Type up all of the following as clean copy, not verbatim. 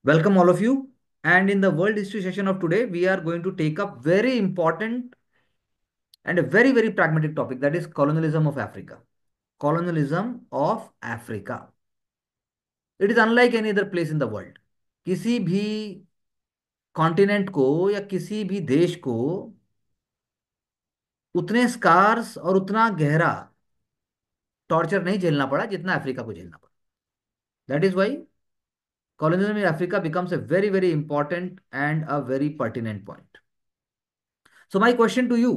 Welcome all of you. And in the world history session of today, we are going to take up very important and a very pragmatic topic, that is colonialism of Africa. Colonialism of Africa. It is unlike any other place in the world. किसी भी continent को या किसी भी देश को उतने scars और उतना गहरा टॉर्चर नहीं झेलना पड़ा जितना अफ्रीका को झेलना पड़ा. That is why colonialism in Africa becomes a very important and a very pertinent point. So my question to you,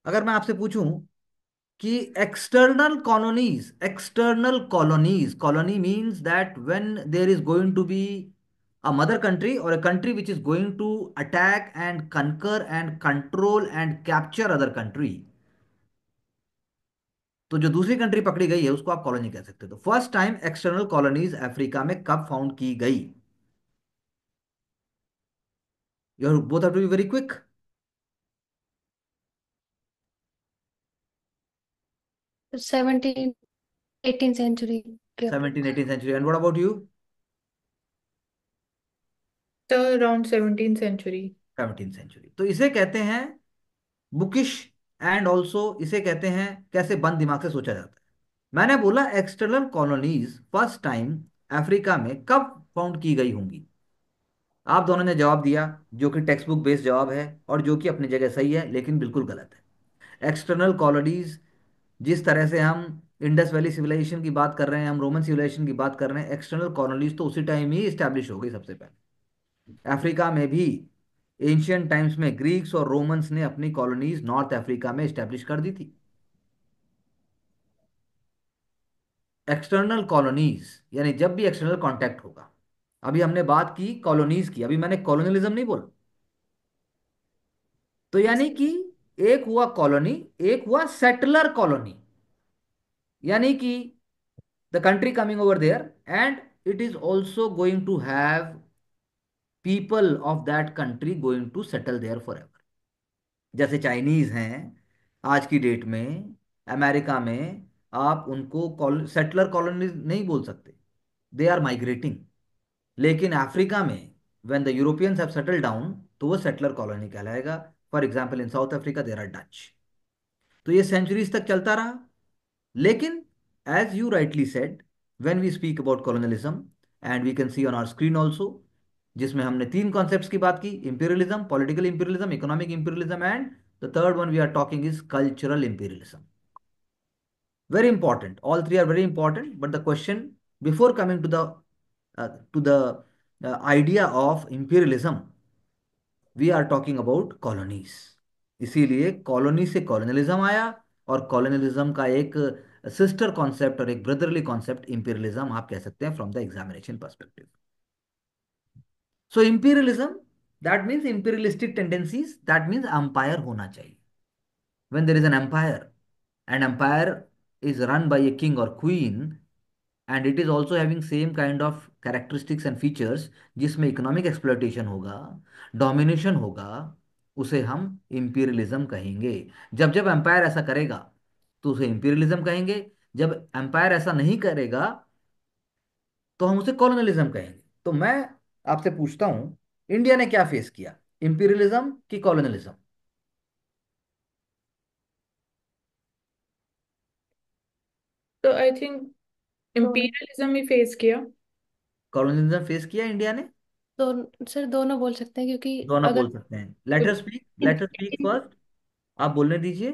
अगर मैं आपसे पूछूं कि external colonies colony means that when there is going to be a mother country or a country which is going to attack and conquer and control and capture other country, तो जो दूसरी country पकड़ी गई है उसको आप colony कह सकते हो. तो first time external colonies Africa में कब फाउंड की गई? You both have to be very quick. 17 18th century के 17th 18th century. And what about you? So around 17th century. 17th century. तो इसे कहते हैं बुकिश, एंड ऑल्सो इसे कहते हैं कैसे बंद दिमाग से सोचा जाता है. मैंने बोला external colonies first time Africa में कब फाउंड की गई होंगी. आप दोनों ने जवाब दिया जो कि टेक्स्ट बुक बेस्ड जवाब है और जो कि अपनी जगह सही है लेकिन बिल्कुल गलत है. एक्सटर्नल कॉलोनीज, जिस तरह से हम इंडस वैली सिविलाइजेशन की बात कर रहे हैं, हम रोमन सिविलाइजेशन की बात कर रहे हैं, एक्सटर्नल कॉलोनीज तो उसी टाइम ही इस्टेब्लिश हो गई सबसे पहले. अफ्रीका में भी एंशियंट टाइम्स में ग्रीक्स और रोमन्स ने अपनी कॉलोनीज नॉर्थ अफ्रीका में इस्टेब्लिश कर दी थी. एक्सटर्नल कॉलोनीज यानी जब भी एक्सटर्नल कांटेक्ट होगा. अभी हमने बात की कॉलोनीज की, अभी मैंने कॉलोनियलिज्म नहीं बोला. तो यानी कि एक हुआ कॉलोनी, एक हुआ सेटलर कॉलोनी. यानी कि the country coming over there and it is also going to have people of that country going to settle there forever. जैसे चाइनीज हैं आज की डेट में अमेरिका में, आप उनको सेटलर कॉलोनी नहीं बोल सकते. They are migrating. लेकिन अफ्रीका में when the Europeans have settle down तो वो सेटलर कॉलोनी कहलाएगा. For example in South Africa there are Dutch. तो ये सेंचुरीज तक चलता रहा. लेकिन as you rightly said, when we speak about colonialism, and we can see on our screen also, जिसमें हमने तीन कॉन्सेप्ट्स की बात की: imperialism, political imperialism, economic imperialism, and the third one we are talking is cultural imperialism. Very important. All three are very important. But the question before coming to the idea of imperialism, we are talking about colonies. इसीलिए colony से colonialism आया और colonialism का एक sister concept और एक brotherly concept imperialism आप कह सकते हैं from the examination perspective. So imperialism, that means imperialistic tendencies, that means umpire होना चाहिए. When there is an empire, an empire is run by a king or queen, and it is also having same kind of characteristics and features, जिसमें economic exploitation होगा, domination होगा, उसे हम imperialism कहेंगे. जब जब एम्पायर ऐसा करेगा तो उसे इंपीरियलिज्म कहेंगे. जब एम्पायर ऐसा नहीं करेगा तो हम उसे कॉलोनियलिज्म कहेंगे. तो मैं आपसे पूछता हूं, इंडिया ने क्या फेस किया, इंपीरियलिज्म की कॉलोनियलिज्म? तो I think imperialism he face किया। कॉलोनियलिज्म फेस किया इंडिया ने. सर दोनों बोल सकते हैं क्योंकि दोनों अगर बोल सकते हैं. Later speak first. आप बोलने दीजिए.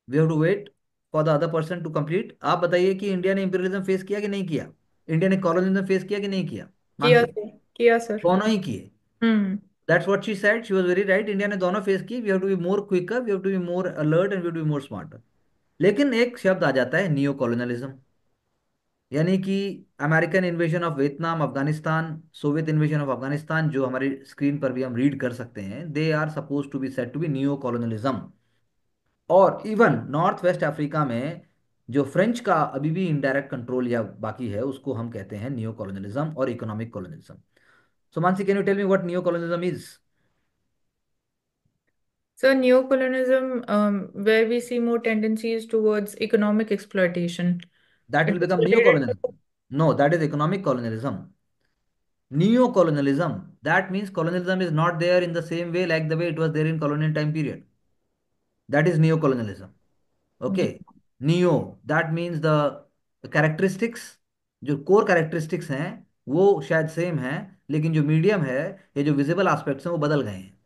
We have to wait for the other person to complete. आप बताइए कि इंडिया ने इंपीरियलिज्म फेस किया कि नहीं किया, इंडिया ने कॉलोनियलिज्म फेस किया कि नहीं किया. किया मानते? सर, किया सर। दोनों ही किए. Hmm. That's what she said, she was very right. India ने दोनों फेस किए. We have to be more quicker, we have to be more alert, and we have to be more smarter. लेकिन एक शब्द आ जाता है नियो कॉलोनियलिज्म. यानी कि American invasion of Vietnam, Afghanistan, Soviet invasion of Afghanistan, जो हमारी स्क्रीन पर भी हम रीड कर सकते हैं, they are suppose to be said to be neo colonialism. और इवन नॉर्थ वेस्ट अफ्रीका में जो फ्रेंच का अभी भी इनडायरेक्ट कंट्रोल या बाकी है, उसको हम कहते हैं नियो कॉलोनियलिज्म और economic colonialism. So Mansi, can you tell me what neo colonialism is? So neo-colonialism, where we see more tendencies towards economic exploitation. That It will is become neo related to colonialism. No, that is economic colonialism. Neo-colonialism, that means colonialism is not there in the same way like the way it was there in colonial time period. That is neo-colonialism. Okay. Neo, that means the characteristics, जो core characteristics हैं वो शायद same है, लेकिन जो medium है या जो विजिबल एस्पेक्ट्स हैं वो बदल गए हैं.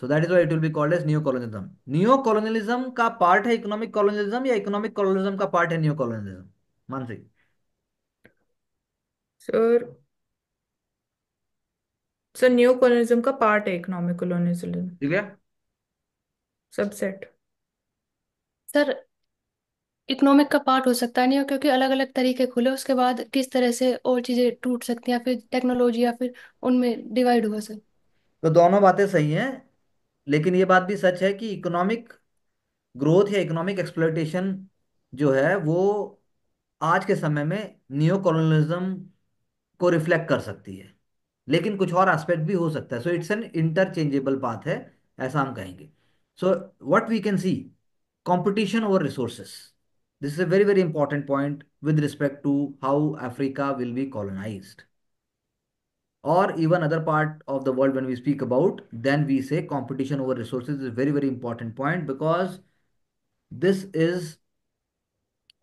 So that is why it will be called as neo colonism. Neo colonialism का पार्ट है इकोनॉमिक कॉलोनियलिज्म या इकोनॉमिक कॉलोनियलिज्म का पार्ट है neo colonialism? Mansi. Sir sir new colonism का पार्ट है इकोनॉमिक कॉलोनिज्म, ठीक है. सबसेट। सर इकोनॉमिक का पार्ट हो सकता नहीं है क्योंकि अलग अलग तरीके खुले उसके बाद किस तरह से और चीजें टूट सकती हैं या फिर टेक्नोलॉजी या फिर उनमें डिवाइड हुआ सर। तो दोनों बातें सही हैं, लेकिन ये बात भी सच है कि इकोनॉमिक ग्रोथ या इकोनॉमिक एक्सप्लॉयटेशन जो है वो आज के समय में नियो कॉलोनियलिज्म को रिफ्लेक्ट कर सकती है, लेकिन कुछ और एस्पेक्ट भी हो सकता है. So it's an interchangeable path है, ऐसा हम कहेंगे. So what we can see, competition over resources. This is a very, very important point with respect to how Africa will be colonized. Or even other part of the world when we speak about, then we say competition over resources is a very, very important point because this is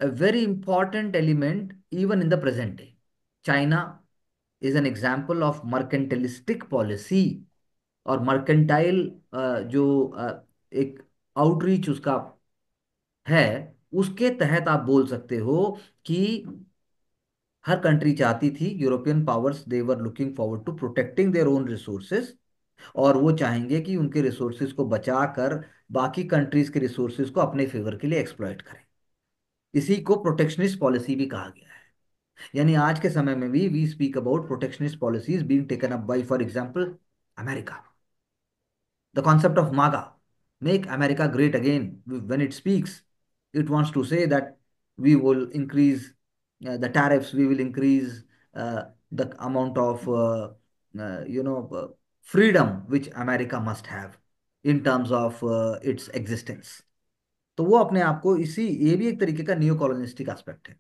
a very important element even in the present day. China is an example of mercantilistic policy और mercantile जो एक outreach उसका है, उसके तहत आप बोल सकते हो कि हर कंट्री चाहती थी, European powers they were looking forward to protecting their own resources, और वो चाहेंगे कि उनके रिसोर्सेज को बचा कर बाकी कंट्रीज के रिसोर्सेज को अपने फेवर के लिए एक्सप्लॉइट करें. इसी को प्रोटेक्शनिस्ट पॉलिसी भी कहा गया है. यानी आज के समय में भी we speak about protectionist policies being taken up by for example America. The concept of MAGA, make America great again, when it speaks, it wants to say that we will increase the tariffs, we will increase the amount of freedom which America must have in terms of its existence. तो वो अपने आप को इसी, ये भी एक तरीके का नियो कॉलोनिस्टिक एस्पेक्ट है.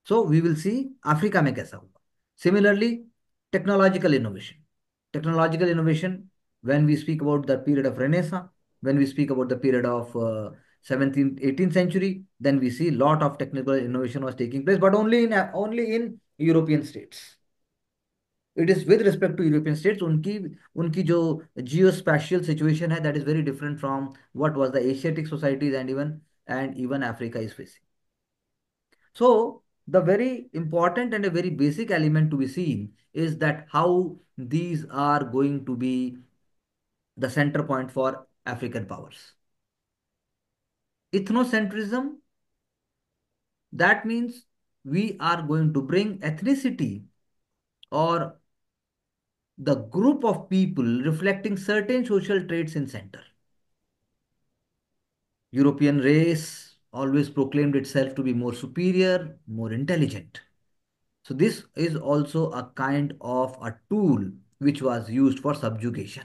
So we will see Africa में कैसा होगा. Similarly, technological innovation. Technological innovation, when we speak about the period of Renaissance, when we speak about the period of 17th 18th century, then we see lot of technical innovation was taking place, but only in European states. It is with respect to European states, उनकी उनकी जो geospatial situation है, that is very different from what was the Asiatic societies and even Africa is facing. So the very important and a very basic element to be seen is that how these are going to be the center point for African powers. Ethnocentrism, that means we are going to bring ethnicity or the group of people reflecting certain social traits in center. European race always proclaimed itself to be more superior, more intelligent. So this is also a kind of a tool which was used for subjugation.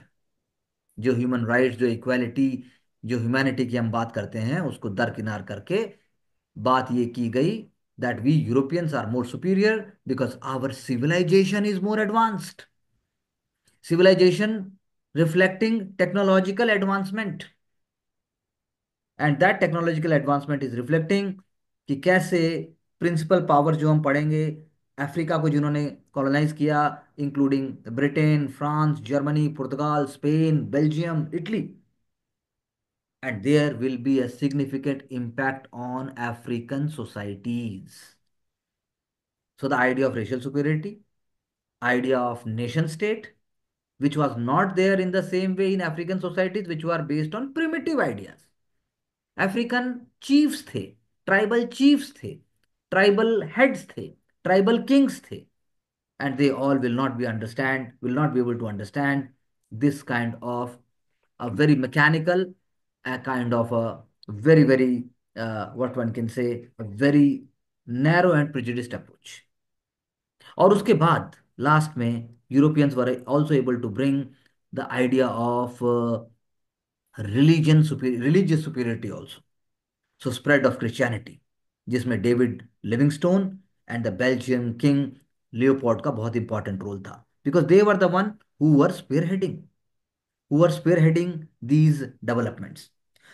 जो human rights, जो equality, जो humanity की हम बात करते हैं, उसको दरकिनार करके बात ये की गई that we Europeans are more superior because our civilisation is more advanced. Civilisation reflecting technological advancement, and that technological advancement is reflecting कि कैसे प्रिंसिपल पावर जो हम पढ़ेंगे अफ्रीका को जिन्होंने कॉलोनाइज किया, including Britain, France, Germany, Portugal, Spain, Belgium, Italy, and there will be a significant impact on African societies. So the idea of racial superiority, idea of nation state, which was not there in the same way in African societies, which were based on primitive ideas. African chiefs थे, tribal chiefs थे, tribal heads थे, tribal Kings थे, and they all will not be able to understand this kind of a very mechanical, a kind of a very, very what one can say, a very narrow and prejudiced approach. और उसके बाद last में Europeans were also able to bring the idea of religious superiority also. So spread of Christianity, जिसमें David Livingstone and the Belgian king Leopold का बहुत important role था, because they were the one who were spearheading these developments.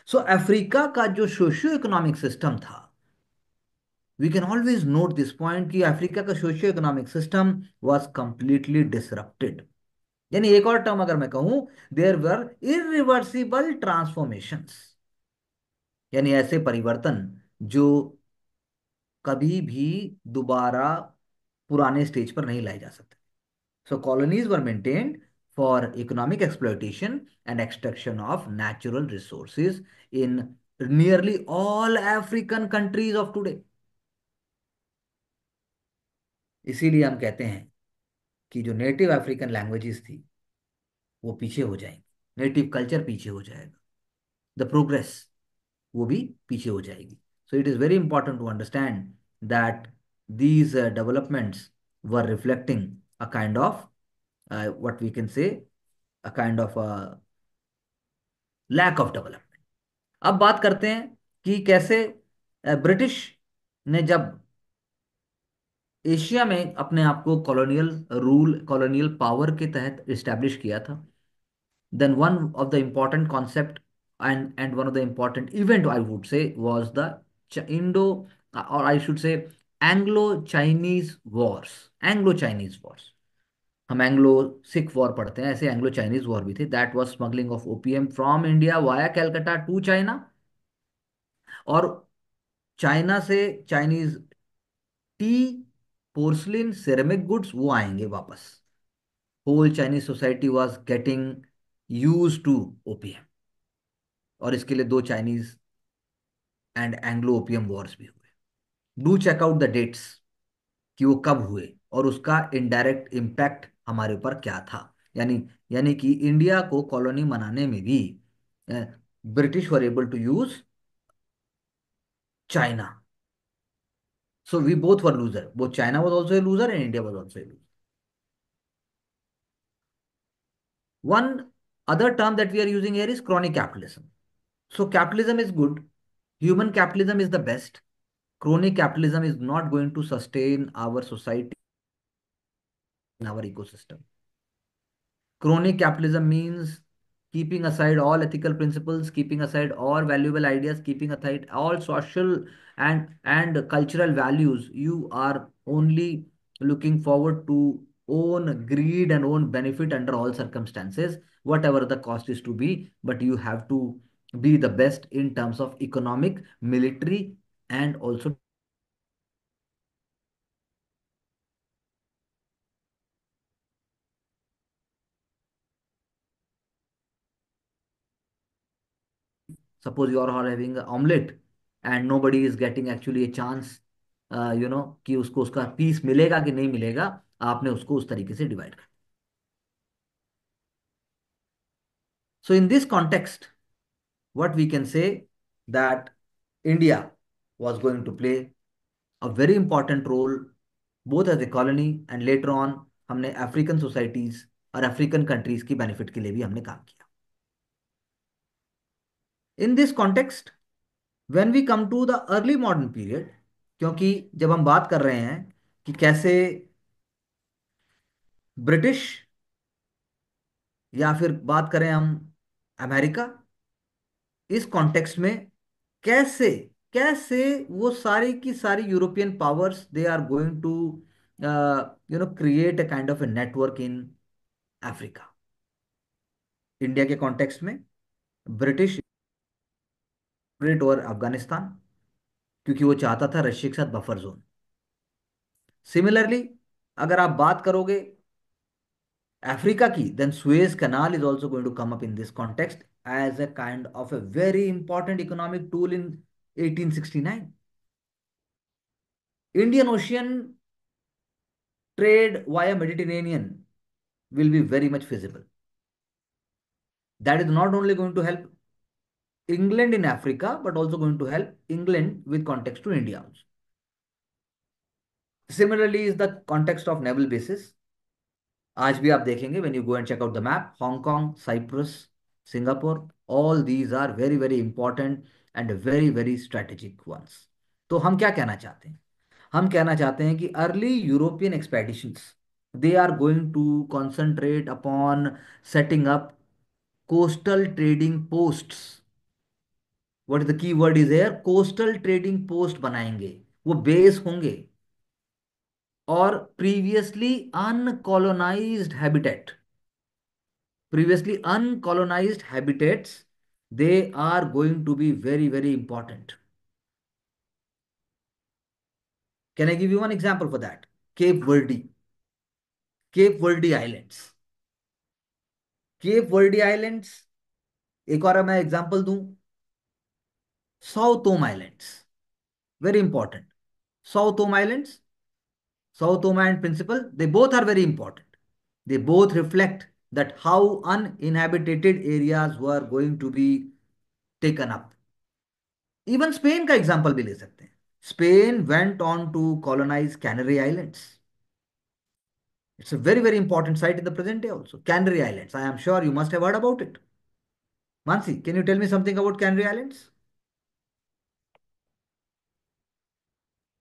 So Africa का जो socio economic system था, we can always note this point कि Africa का socio economic system was completely disrupted. यानी एक और term अगर मैं कहूं, देयर वर इरिवर्सिबल ट्रांसफॉर्मेशंस, यानी ऐसे परिवर्तन जो कभी भी दोबारा पुराने स्टेज पर नहीं लाए जा सकते। So colonies were maintained for economic exploitation and extraction of natural resources in nearly all African countries of today. इसीलिए हम कहते हैं कि जो नेटिव अफ्रीकन लैंग्वेजेस थी वो पीछे हो जाएंगी, नेटिव कल्चर पीछे हो जाएगा, द प्रोग्रेस वो भी पीछे हो जाएगी। So it is very important to understand that these developments were reflecting a kind of what we can say, a kind of a lack of development। अब बात करते हैं कि कैसे ब्रिटिश ने जब एशिया में अपने आप को कॉलोनियल रूल, कॉलोनियल पावर के तहत इस्टेब्लिश किया था, then one of the important concept and one of the important event I would say was the Indo, or I should say Anglo-Chinese wars। Anglo-Chinese wars, हम Anglo Sikh war पढ़ते हैं, ऐसे Anglo Chinese war भी थे। That was smuggling of opium from India via Calcutta to China, और China से Chinese tea, porcelain, ceramic goods वो आएंगे वापस। Whole Chinese society was getting use to opium, और इसके लिए दो Chinese and Anglo opium wars भी हुए। Do check out the dates कि वो कब हुए और उसका इनडायरेक्ट इम्पैक्ट हमारे ऊपर क्या था। यानी यानी कि इंडिया को कॉलोनी बनाने में भी British were able to use China. So we both were loser, both China was also a loser and India was also a loser. One other term that we are using here is crony capitalism. So capitalism is good, human capitalism is the best, crony capitalism is not going to sustain our society in our ecosystem. Crony capitalism means keeping aside all ethical principles, keeping aside all valuable ideas, keeping aside all social and cultural values. You are only looking forward to own greed and own benefit under all circumstances, whatever the cost is to be. But you have to be the best in terms of economic, military, and also suppose you are all having an omelette and nobody is getting actually a chance, कि उसको उसका piece मिलेगा कि नहीं मिलेगा, आपने उसको उस तरीके से डिवाइड कर। So in this context what we can say that India was going to play a very important role both as a colony and later on हमने अफ्रीकन सोसाइटीज और अफ्रीकन कंट्रीज की बेनिफिट के लिए भी हमने काम किया। In this context when we come to the early modern period, क्योंकि जब हम बात कर रहे हैं कि कैसे ब्रिटिश या फिर बात करें हम अमेरिका, इस कॉन्टेक्स्ट में कैसे कैसे वो सारी की सारी European powers they are going to create a kind of a network in Africa. India के कॉन्टेक्स्ट में ब्रिटिश ग्रेट ओवर अफगानिस्तान, क्योंकि वो चाहता था रशिया के साथ बफर जोन। सिमिलरली अगर आप बात करोगे अफ्रीका की, then Suez canal is also going to come up in this context as a kind of a very important economic tool in 1869। Indian Ocean trade via Mediterranean will be very much feasible. That is not only going to help England in Africa, but also going to help England with context to India also. Similarly is the context of naval bases। आज भी आप देखेंगे when you go and check out the map, Hong Kong, Cyprus, Singapore, all these are very very important and very very strategic ones। तो हम क्या कहना चाहते हैं, हम कहना चाहते हैं कि early European expeditions, they are going to concentrate upon setting up coastal trading posts. What is the key word is here, coastal trading post बनाएंगे, वो बेस होंगे, और previously uncolonised habitat, previously uncolonized habitats, they are going to be very very important. Can I give you one example for that? Cape Verde, Cape Verde Islands, Cape Verde Islands। एक और मैं example दूं, south Om islands, very important. South Om islands, South Oman principle, they both are very important. They both reflect that how uninhabited areas were going to be taken up. Even Spain का example भी ले सकते हैं। Spain went on to colonise Canary Islands. It's a very very important site in the present day also, Canary Islands. I am sure you must have heard about it. Mansi, can you tell me something about Canary Islands?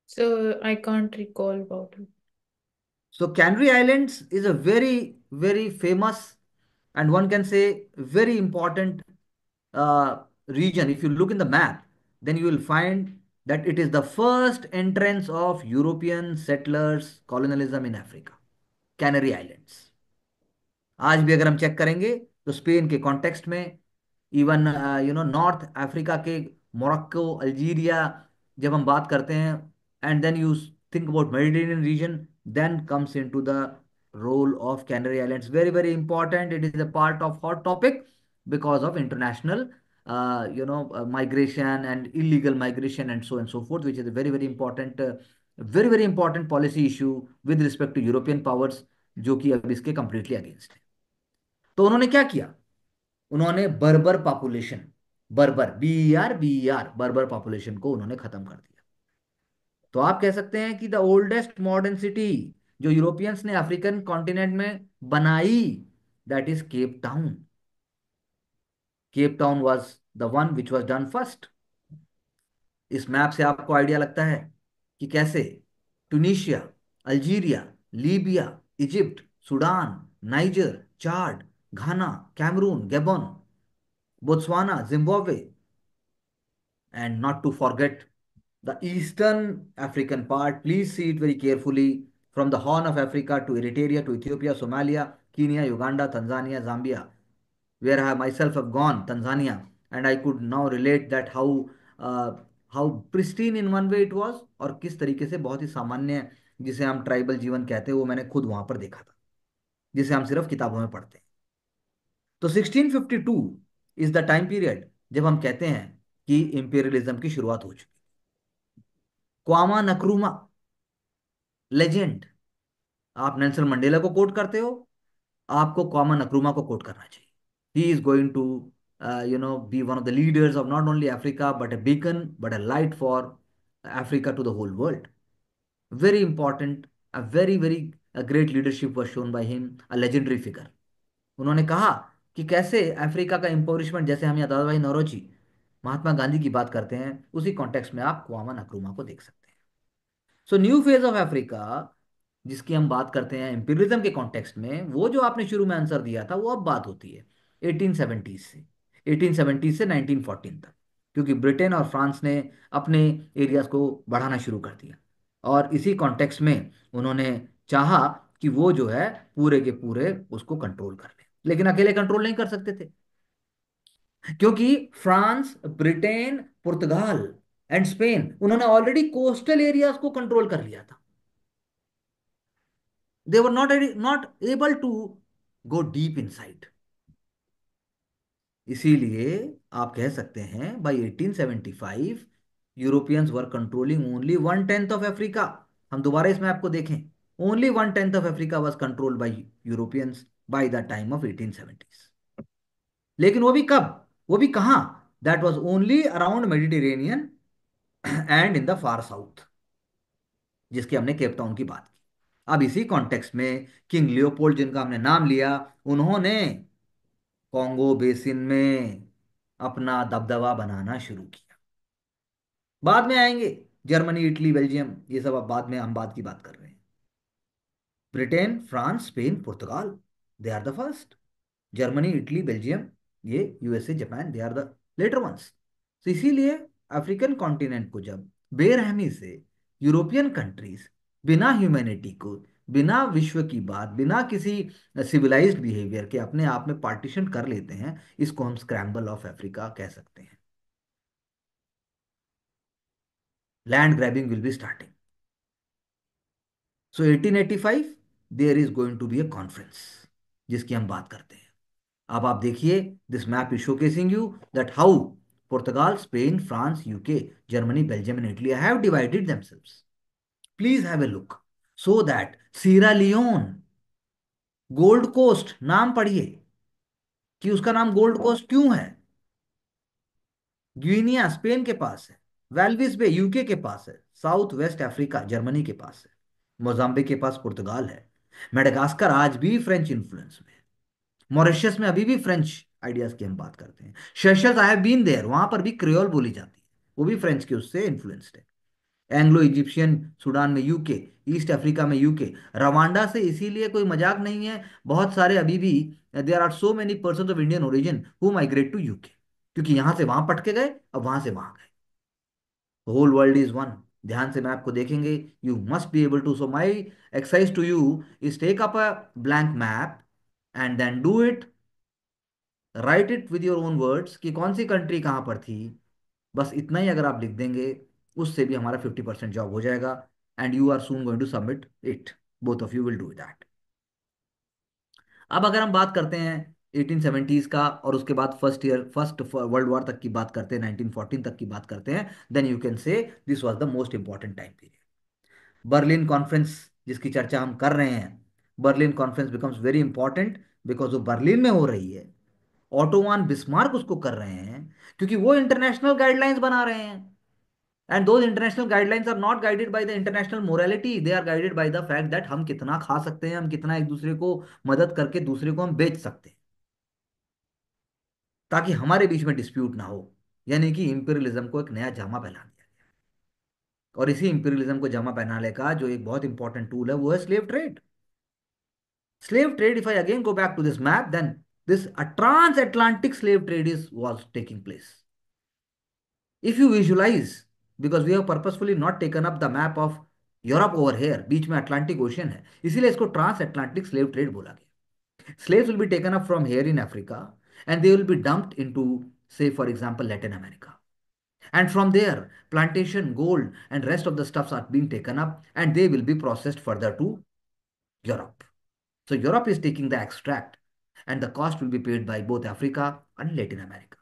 So I can't recall about it. So Canary Islands is a very, very famous, and one can say very important region. If you look in the map, then you will find that it is the first entrance of European settlers colonialism in Africa. Canary Islands. आज भी अगर हम check करेंगे तो Spain के context में, even North Africa के Morocco, Algeria, जब हम बात करते हैं, and then you think about Mediterranean region, then comes into the role of Canary Islands. Very very important, it is a part of hot topic because of international migration and illegal migration and so and so forth, which is a very very important very very important policy issue with respect to European powers, जो कि अब इसके completely against है। तो उन्होंने क्या किया? उन्होंने बर्बर पॉपुलेशन, बर्बर BER बर्बर पॉपुलेशन को उन्होंने खत्म कर दिया। तो आप कह सकते हैं कि द ओल्डेस्ट मॉडर्न सिटी जो यूरोपियंस ने अफ्रीकन कॉन्टिनेंट में बनाई, that is Cape Town. Cape Town was the one which was done first. इस मैप से आपको आइडिया लगता है कि कैसे Tunisia, Algeria, Libya, Egypt, Sudan, Niger, Chad, Ghana, Cameroon, Gabon, Botswana, Zimbabwe, and not to forget the eastern African part. Please see it very carefully, from the Horn of Africa to Eritrea to Ethiopia, Somalia, Kenya, Uganda, Tanzania, Zambia, where I myself have gone, Tanzania, and I could now relate that how pristine in one way it was, और किस तरीके से बहुत ही सामान्य, जिसे हम tribal जीवन कहते हैं, वो मैंने खुद वहां पर देखा था, जिसे हम सिर्फ किताबों में पढ़ते हैं। तो 1652 इज द टाइम पीरियड जब हम कहते हैं कि इंपीरियलिज्म की शुरुआत हो चुकी। Kwame Nkrumah, legend. आप नेल्सन मंडेला को कोट करते हो, आपको क्वामा नक्रूमा को कोट करना चाहिए। He is going to be one of the leaders of not only Africa but a beacon, but a light for Africa to the whole world. Very important, a very very a great leadership was shown by him, a legendary figure. उन्होंने कहा कि कैसे Africa का इम्पोरिशमेंट, जैसे हम यहाँ दादा भाई नौरोजी, महात्मा गांधी की बात करते हैं, उसी कॉन्टेक्स्ट में आप क्वामा नक्रूमा को देख सकते हैं। So new phase of Africa जिसकी हम बात करते हैं इंपीरियलिज्म के कॉन्टेक्स्ट में, वो जो आपने शुरू में आंसर दिया था, वो अब बात होती है 1870 से, 1870 से 1914 तक, क्योंकि ब्रिटेन और फ्रांस ने अपने एरियाज को बढ़ाना शुरू कर दिया, और इसी कॉन्टेक्स्ट में उन्होंने चाहा कि वो जो है पूरे के पूरे उसको कंट्रोल कर ले, लेकिन अकेले कंट्रोल नहीं कर सकते थे, क्योंकि France, Britain, Portugal and Spain, उन्होंने ऑलरेडी कोस्टल एरियाज को कंट्रोल कर लिया था। They were not able to go deep inside. इसीलिए आप कह सकते हैं by 1875 Europeans were controlling only 1/10 of Africa. हम दोबारा इस मैप को देखें, only 1/10 of Africa was controlled by Europeans by the time of 1870s। लेकिन वो भी कब, वो भी कहाँ? That was only around Mediterranean and in the far south, जिसकी हमने केप टाउन की बात की। अब इसी कॉन्टेक्स्ट में किंग लियोपोल्ड, जिनका हमने नाम लिया, उन्होंने कॉन्गो बेसिन में अपना दबदबा बनाना शुरू किया। बाद में आएंगे जर्मनी, इटली, बेल्जियम, ये सब अब बाद में हम बाद की बात कर रहे हैं। ब्रिटेन, फ्रांस, स्पेन, पुर्तगाल, they are the first. Germany, Italy, Belgium, ये USA, Japan, they are the latter ones. तो इसीलिए अफ्रीकन कॉन्टिनेंट को जब बेरहमी से यूरोपियन कंट्रीज बिना ह्यूमैनिटी को, बिना विश्व की बात, बिना किसी सिविलाइज्ड बिहेवियर के अपने आप में पार्टीशन कर लेते हैं, इसको हम स्क्रैम्बल ऑफ अफ्रीका कह सकते हैं। Land grabbing will be starting. So 1885 there is going to be a conference जिसकी हम बात करते हैं। अब आप देखिए, this map is showcasing you that how Portugal, Spain, France, UK, Germany, Belgium, and Italy have divided themselves. Please have a look. So that Sierra Leone, Gold Coast, नाम पढ़िए कि उसका नाम गोल्ड कोस्ट क्यों है। ग्विनिया स्पेन के पास है, वेल्विस बे UK के पास है, साउथ वेस्ट अफ्रीका जर्मनी के पास है, मोजाम्बिक के पास पुर्तगाल है, मेडागास्कर आज भी फ्रेंच इन्फ्लुएंस में है, मॉरिशस में अभी भी फ्रेंच आइडियाज की हम बात करते हैं, Seychelles I have been there, वहां पर भी क्रियोल बोली जाती है, वो भी फ्रेंच के उससे इन्फ्लुएंस्ड है। एंग्लो इजिप्शियन सूडान में यूके, ईस्ट अफ्रीका में यूके, रवांडा से इसीलिए कोई मजाक नहीं है, बहुत सारे अभी भी there are so many person of Indian origin who migrate to UK, क्योंकि यहां से वहां पटके गए, अब वहां से वहां गए। Whole world is one. ध्यान से मैप को देखेंगे, you must be able to, so my exercise to you is take up a blank map and then do it, write it with your own words कि कौन सी country कहां पर थी। बस इतना ही अगर आप लिख देंगे, उससे भी हमारा 50% जॉब हो जाएगा, and you are soon going to submit it. Both of you will do that. अब अगर हम बात करते हैं 1870s का, और उसके बाद फर्स्ट वर्ल्ड वॉर तक की बात करते हैं, 1914 तक की बात करते हैं, then you can say this was the most important time period. Berlin conference जिसकी चर्चा हम कर रहे हैं, Berlin conference becomes very important because वो बर्लिन में हो रही है। ऑटोमान बिस्मार्क उसको कर रहे हैं क्योंकि वो इंटरनेशनल गाइडलाइंस बना रहे हैं, and those international guidelines are not guided by the international morality, they are guided by the fact that हम कितना खा सकते हैं, हम कितना एक दूसरे को मदद करके दूसरे को हम बेच सकते हैं, ताकि हमारे बीच में डिस्प्यूट ना हो। यानी कि इंपीरियलिज्म को एक नया जामा पहना दिया। और इसी इंपीरियलिज्म को जामा पहनाने का जो एक बहुत इंपॉर्टेंट टूल है वो है slave trade. Slave trade, if I again go back to this map, then this a transatlantic slave trade is was taking place. If you visualize, because we have purposefully not taken up the map of Europe over here, बीच में Atlantic ocean है, इसीलिए इसको trans Atlantic slave trade बोला गया। Slaves will be taken up from here in Africa and they will B dumped into, say for example, Latin America, and from there plantation, gold, and rest of the stuffs are being taken up and they will be processed further to Europe. So Europe is taking the extract and the cost will be paid by both Africa and Latin America.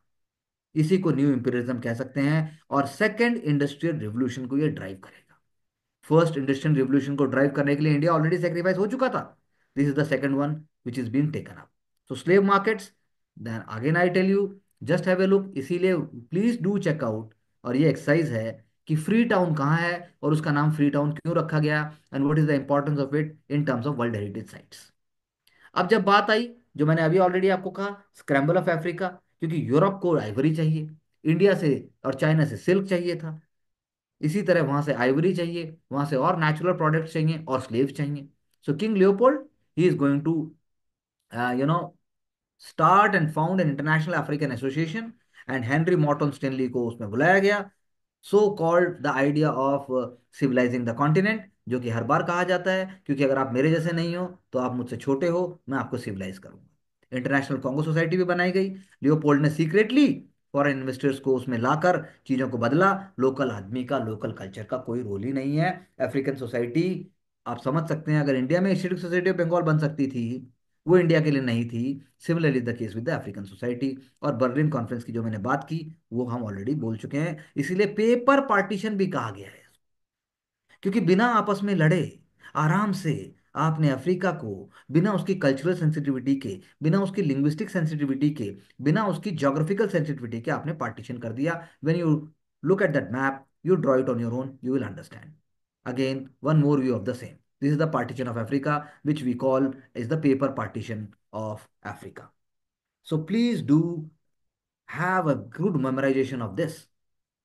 इसी को new imperialism कह सकते हैं, और second industrial revolution को ये drive करेगा। First industrial revolution को ड्राइव करने के लिए इंडिया ऑलरेडी सेक्रीफाइस हो चुका था। This is the second one which is being taken up. So slave markets, then again I tell you, just have a look, इसीलिए प्लीज डू चेक आउट। और ये एक्सरसाइज है कि फ्री टाउन कहाँ है और उसका नाम फ्री टाउन क्यों रखा गया, and what is the importance of it in terms of world heritage sites. अब जब बात आई, जो मैंने अभी ऑलरेडी आपको कहा, स्क्रैम्बल ऑफ अफ्रीका, क्योंकि यूरोप को आइवरी चाहिए, इंडिया से और चाइना से सिल्क चाहिए था, इसी तरह वहां से आइवरी चाहिए, वहां से और नेचुरल प्रोडक्ट्स चाहिए और स्लेव चाहिए। So King Leopold, he is going to you know start and found an International African Association, and Henry Morton Stanley को उसमें बुलाया गया। So called the idea of civilising the continent, जो कि हर बार कहा जाता है क्योंकि अगर आप मेरे जैसे नहीं हो तो आप मुझसे छोटे हो, मैं आपको सिविलाइज करूंगा। इंटरनेशनल कांगो सोसाइटी भी बनाई गई। लियोपोल्ड ने सीक्रेटली फॉरेन इन्वेस्टर्स को उसमें लाकर चीजों को बदला। लोकल आदमी का, लोकल कल्चर का कोई रोल ही नहीं है। अफ्रीकन सोसाइटी, आप समझ सकते हैं, अगर इंडिया में एशियाटिक सोसाइटी ऑफ बंगाल बन सकती थी, वो इंडिया के लिए नहीं थी। Similarly the case with the African society. और बर्लिन कॉन्फ्रेंस की जो मैंने बात की, वो हम ऑलरेडी बोल चुके हैं, इसीलिए पेपर पार्टीशन भी कहा गया है, क्योंकि बिना आपस में लड़े आराम से आपने अफ्रीका को, बिना उसकी कल्चरल सेंसिटिविटी के, बिना उसकी लिंग्विस्टिक सेंसिटिविटी के, बिना उसकी ज्योग्राफिकल सेंसिटिविटी के आपने पार्टीशन कर दिया। When you look at that map, you draw it on your own, you will understand. Again one more view of the same, this is the partition of Africa which we call is the paper partition of Africa. So please do have a good memorization of this,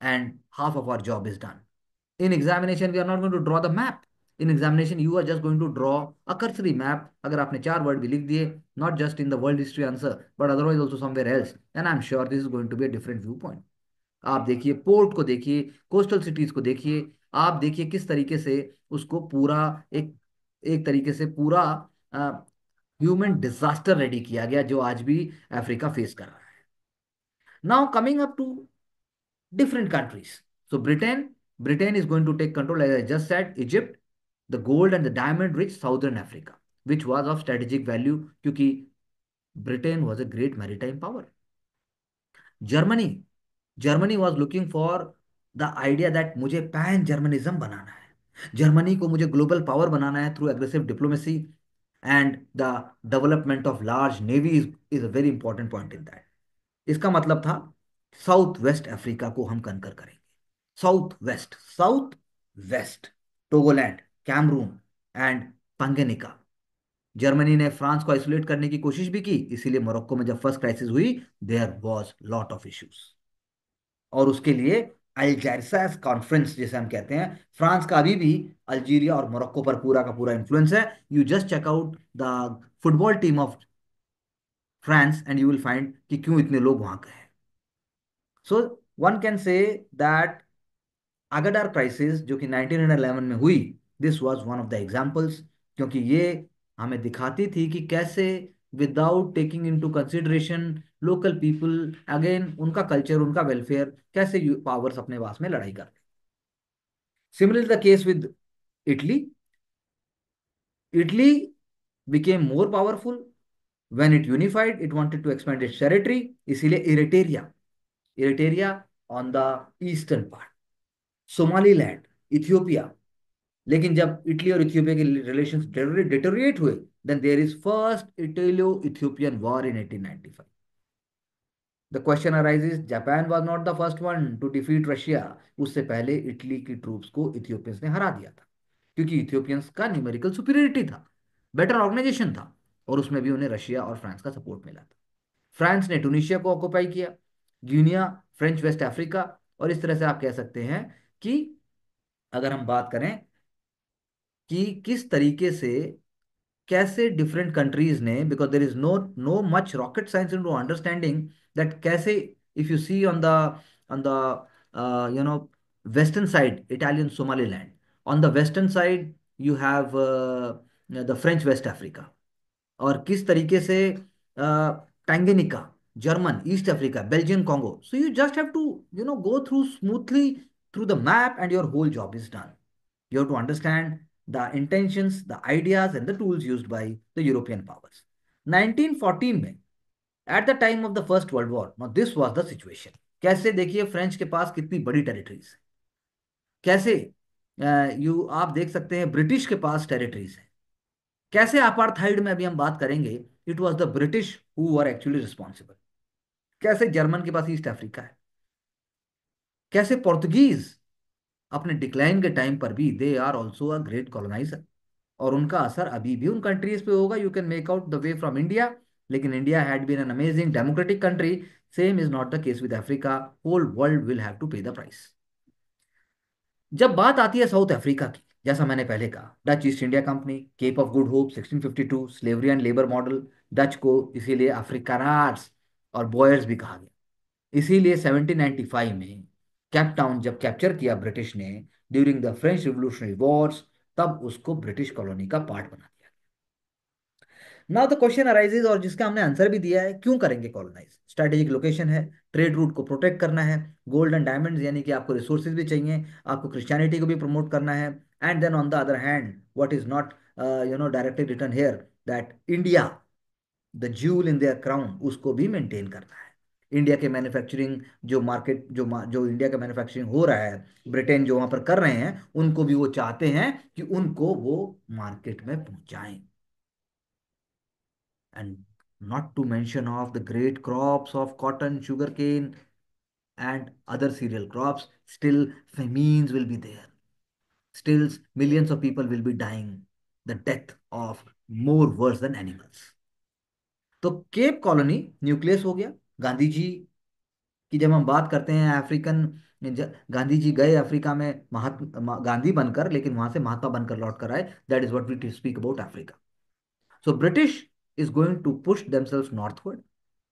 and half of our job is done. In examination, we are not going to draw the map. In examination, you are just going to draw a cursory map. अगर आपने 4 word भी लिख दिए, not just in the world history answer, but otherwise also somewhere else, and I'm sure this is going to be a different viewpoint. आप देखिए port को, देखिए coastal cities को, देखिए आप देखिए किस तरीके से उसको पूरा एक एक तरीके से पूरा ह्यूमन डिजास्टर रेडी किया गया, जो आज भी अफ्रीका फेस कर रहा है. Now coming up to different countries. So Britain is going to take control, as I just said. Egypt, the gold and the diamond rich southern Africa, which was of strategic value क्योंकि Britain was a great maritime power. Germany, Germany was looking for the idea that मुझे pan जर्मनिज्म बनाना है, Germany को मुझे global power बनाना है through aggressive diplomacy, and the development of large navy is a very important point in that. इसका मतलब था south west Africa को हम कनकर करेंगे. South West, Togoland, Cameroon and Tanganyika. Germany ने फ्रांस को आइसोलेट करने की कोशिश भी की, इसीलिए मोरक्को में जब फर्स्ट क्राइसिस हुई, there was lot of issues. और उसके लिए अल्जेरियस कॉन्फ्रेंस जिसे हम कहते हैं, फ्रांस का अभी भी अल्जीरिया और मोरक्को पर पूरा का पूरा इन्फ्लुएंस है. You just check out the football team of France and you will find कि क्यों इतने लोग वहां गए. So one can say that Agadir crisis जो कि 1911 में हुई, this was one of the examples, क्योंकि ये हमें दिखाती थी कि कैसे without taking into consideration local people, again उनका कल्चर, उनका वेलफेयर, कैसे पावर्स अपने वास में लड़ाई करते. Similarly the case with Italy. Italy became more powerful when it unified, it wanted to expand its territory. इसीलिए Eritrea on the eastern part, Somaliland, Ethiopia. लेकिन जब इटली और इथियोपिया के रिलेशंस डिटोरिएट हुए, then there is first Italo Ethiopian war in 1895. The question arises, Japan was not the first one to defeat Russia. उससे पहले Italy की troops को इथियोपियंस ने हरा दिया था, क्योंकि इथियोपियंस का न्यूमेरिकल सुपीरियरिटी था, बेटर ऑर्गेनाइजेशन था, और उसमें भी उन्हें रशिया और फ्रांस का सपोर्ट मिला था. फ्रांस ने टूनिशिया को ऑक्युपाई किया, गिनिया, फ्रेंच वेस्ट अफ्रीका. और इस तरह से आप कह सकते हैं कि अगर हम बात करें कि किस तरीके से, कैसे डिफरेंट कंट्रीज ने, because there is no much rocket science in to understanding that कैसे, if you see on the western side Italian Somaliland, on the western side you have the French West Africa, और किस तरीके से Tanganyika, German East Africa, Belgian Congo. So you just have to go through smoothly through the map and your whole job is done. You have to understand the intentions, the ideas, and the tools used by the European powers. 1914 में, at the time of the First World War, now this was the situation. कैसे देखिए French के पास कितनी बड़ी territories है, कैसे you आप देख सकते हैं ब्रिटिश के पास टेरिटरीज है, कैसे अपार्थाइड में अभी हम बात करेंगे, it was the British who were actually responsible. कैसे जर्मन के पास ईस्ट अफ्रीका है, कैसे पोर्तुगीज अपने डिक्लाइन के टाइम पर भी they are also a great coloniser, और उनका असर अभी भी उन कंट्रीज पे होगा. You can make out the way from India, लेकिन India had been an amazing democratic country. Same is not the case with Africa. Whole world will have to pay the price. जब बात आती है south Africa की, जैसा मैंने पहले कहा, Dutch East India Company, Cape of Good Hope 1652, slavery and labour model. Dutch को इसीलिए अफ्रीकानार्स और बॉयर्स भी कहा गया. इसीलिए 1795 में कैप टाउन जब कैप्चर किया ब्रिटिश ने during the French revolutionary Wars, तब उसको ब्रिटिश कॉलोनी का पार्ट बना दिया. नाउ द क्वेश्चन अराइजेज, और जिसका हमने आंसर भी दिया है, क्यों करेंगे कॉलोनाइज. स्ट्रेटेजिक लोकेशन है, ट्रेड रूट को प्रोटेक्ट करना है, गोल्ड एंड डायमंड्स यानी कि आपको रिसोर्सेज भी चाहिए, आपको क्रिश्चियनिटी को भी प्रमोट करना है, and then on the other hand what is not directly written here, that India, the jewel in their crown, उसको भी मेंटेन करना है. इंडिया के मैन्युफैक्चरिंग जो मार्केट जो इंडिया का मैन्युफैक्चरिंग हो रहा है, ब्रिटेन जो वहां पर कर रहे हैं, उनको भी वो चाहते हैं कि उनको वो मार्केट में पहुंचाएं. And not to mention of the great crops of cotton, sugarcane, and other cereal crops, still famines will be there. Still millions of people will be dying. The death of more worse than animals. तो Cape Colony nucleus हो गया. गांधी जी की जब हम बात करते हैं African Gandhi ji गए अफ्रीका में महात्मा गांधी बनकर, लेकिन वहां से महात्मा बनकर लौट कर आए। That is what we speak about Africa. So British is going to push themselves northward,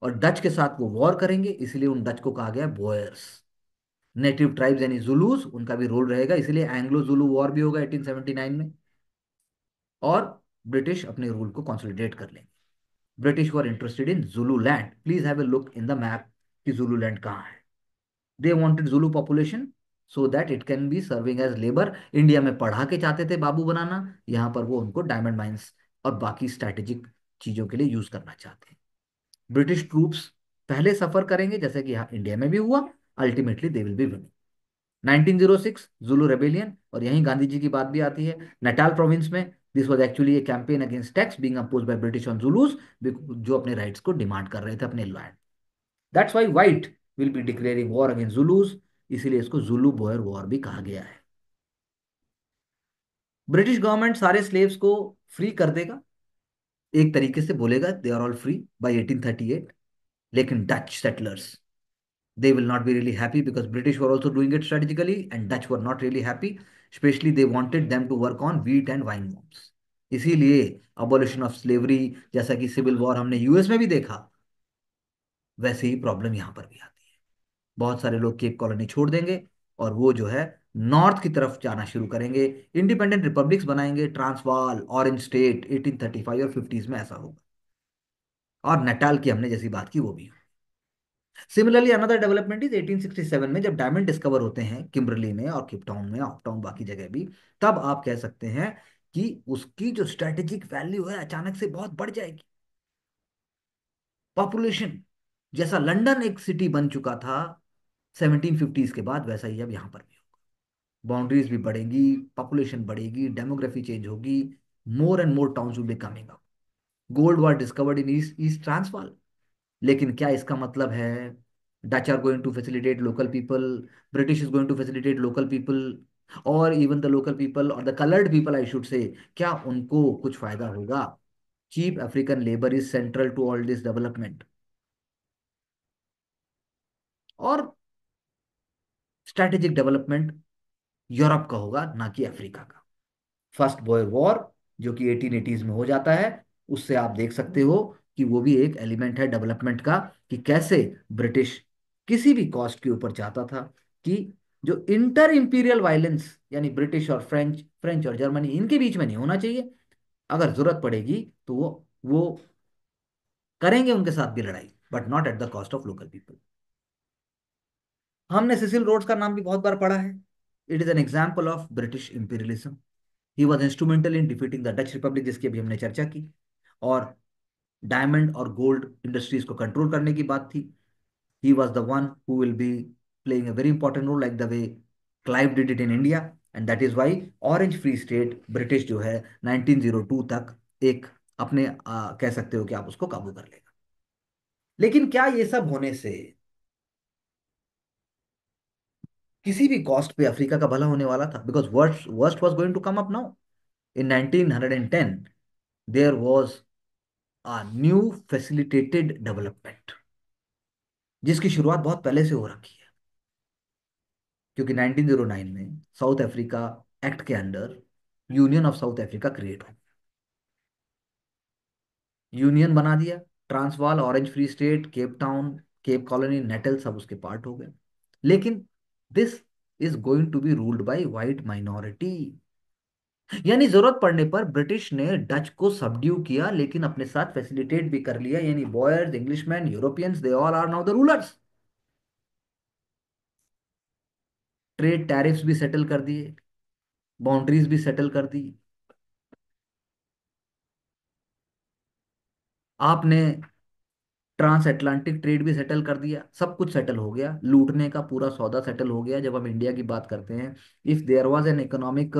और डच के साथ वो वॉर करेंगे, इसलिए उन डच को कहा गया बॉयर्स। नेटिव ट्राइब्स यानी जुलूस, उनका भी रोल रहेगा, इसलिए एंग्लो जुलू वॉर भी होगा 1879 में। और ब्रिटिश अपने रूल को कंसोलिडेट कर लेंगे। British were interested in Zululand. Please have a look in the map कि जुलू लैंड कहाँ है। They wanted Zulu population so that it can be serving as labour. India में पढ़ा के चाहते थे बाबू बनाना, यहाँ पर वो उनको डायमंड माइंस और बाकी स्ट्रैटेजिक चीजों के लिए यूज करना चाहते हैं। ब्रिटिश ट्रूप्स पहले सफर करेंगे, जैसे कि यहाँ इंडिया में भी हुआ। Ultimately they will be winning. 1906 Zulu rebellion, और यहीं गांधी जी की बात भी आती है। नटाल प्रोविंस में this was actually a campaign against tax being opposed by British on Zulus, जो अपने राइट्स को डिमांड कर रहे थे अपने land. That's why white will be declaring war against जुलूस, इसीलिए इसको जुलू बॉयर वॉर भी कहा गया है। ब्रिटिश गवर्नमेंट सारे स्लेव्स को फ्री कर देगा, एक तरीके से बोलेगा they are all free by 1838। लेकिन Dutch settlers, they will not be really happy because British were also doing it strategically and Dutch were not really happy. Especially they wanted them to work on wheat and wine farms. इसीलिए abolition of slavery, जैसा कि civil war हमने US में भी देखा, वैसे ही problem यहाँ पर भी आती है। बहुत सारे लोग केप कॉलोनी छोड़ देंगे और वो जो है नॉर्थ की तरफ जाना शुरू करेंगे, इंडिपेंडेंट रिपब्लिक्स बनाएंगे, ट्रांसवाल, ऑरेंज स्टेट। 1835 और 50s में ऐसा होगा। और नटाल की हमने जैसी बात की वो भी। सिमिलरली अनदर डेवलपमेंट इज 1867 में, जब डायमंड डिस्कवर होते हैं किम्बरली में और केप टाउन में, ऑफ बाकी जगह भी, तब आप कह सकते हैं कि उसकी जो स्ट्रेटेजिक वैल्यू है अचानक से बहुत बढ़ जाएगी। पॉपुलेशन जैसा लंदन एक सिटी बन चुका था 1750s के बाद, वैसा ही अब यहाँ पर भी होगा। बाउंड्रीज भी बढ़ेंगी, पॉपुलेशन बढ़ेगी, डेमोग्राफी चेंज होगी, more and more towns will be coming up. Gold were discovered in east east Transvaal. लेकिन क्या इसका मतलब है Dutch are going to facilitate local people, British is going to facilitate local people, और even the local people और the coloured people I should say, क्या उनको कुछ फायदा होगा? Cheap African labour is central to all this development. और strategic development Europe का होगा, ना कि अफ्रीका का। फर्स्ट बॉयर वॉर जो कि 1880s में हो जाता है, उससे आप देख सकते हो कि वो भी एक एलिमेंट है डेवलपमेंट का, कि कैसे ब्रिटिश किसी भी कॉस्ट के ऊपर चाहता था कि जो इंटर इंपीरियल वायलेंस, यानी ब्रिटिश और फ्रेंच, फ्रेंच और जर्मनी, इनके बीच में नहीं होना चाहिए। अगर जरूरत पड़ेगी तो वो करेंगे उनके साथ भी लड़ाई, but not at the cost of local people. हमने सिसिल रोड्स का नाम भी बहुत बार पढ़ा है। It is an example of British imperialism. He was instrumental in defeating the Dutch Republic, जिसकी अभी हमने चर्चा की। और डायमंड और गोल्ड इंडस्ट्रीज को कंट्रोल करने की बात थी। He was the one who will be playing a very important role, like the way Clive did it in India. And that is why Orange Free State British जो है 1902 तक एक अपने कह सकते हो कि आप उसको काबू कर लेगा। लेकिन क्या ये सब होने से किसी भी कॉस्ट पे अफ्रीका का भला होने वाला था? Because worst worst was going to come up now. In 1910 there was a new facilitated development, जिसकी शुरुआत बहुत पहले से हो रखी है। क्योंकि 1909 में साउथ अफ्रीका एक्ट के under union of South Africa create हो, यूनियन बना दिया। Transvaal, Orange Free State, Cape Town, Cape Colony, Natal सब उसके पार्ट हो गए। लेकिन this is going to be ruled by white minority. यानी जरूरत पड़ने पर ब्रिटिश ने डच को सबड्यू किया, लेकिन अपने साथ फैसिलिटेट भी कर लिया, यानी Boers, Englishman, Europeans, they all are now the rulers. Trade tariffs भी सेटल कर दिए, बाउंड्रीज भी सेटल कर दी। आपने ट्रांस अटलांटिक ट्रेड भी सेटल कर दिया, सब कुछ सेटल हो गया, लूटने का पूरा सौदा सेटल हो गया। जब हम इंडिया की बात करते हैं, if there was an economic